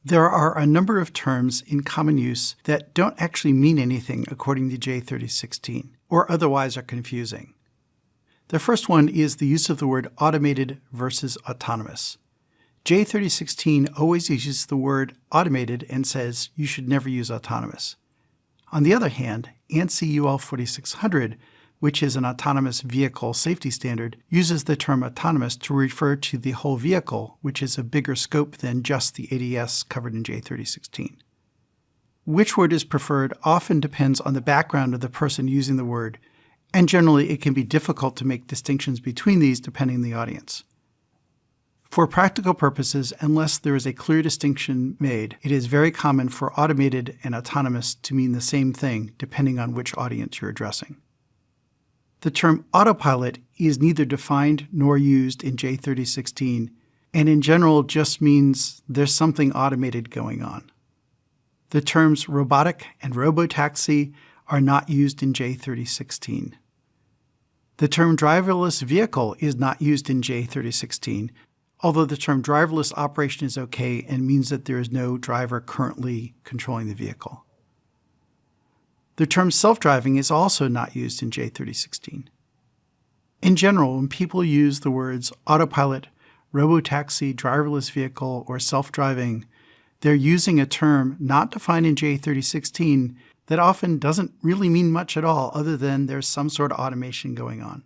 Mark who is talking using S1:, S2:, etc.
S1: There are a number of terms in common use that don't actually mean anything according to J3016, or otherwise are confusing. The first one is the use of the word automated versus autonomous. J3016 always uses the word automated and says you should never use autonomous. On the other hand, ANSI UL 4600, which is an autonomous vehicle safety standard, uses the term autonomous to refer to the whole vehicle, which is a bigger scope than just the ADS covered in J3016. Which word is preferred often depends on the background of the person using the word, and generally it can be difficult to make distinctions between these depending on the audience. For practical purposes, unless there is a clear distinction made, it is very common for automated and autonomous to mean the same thing depending on which audience you're addressing. The term autopilot is neither defined nor used in J3016, and in general just means there's something automated going on. The terms robotic and robotaxi are not used in J3016. The term driverless vehicle is not used in J3016, although the term driverless operation is okay and means that there is no driver currently controlling the vehicle. The term self-driving is also not used in J3016. In general, when people use the words autopilot, robotaxi, driverless vehicle, or self-driving, they're using a term not defined in J3016 that often doesn't really mean much at all other than there's some sort of automation going on.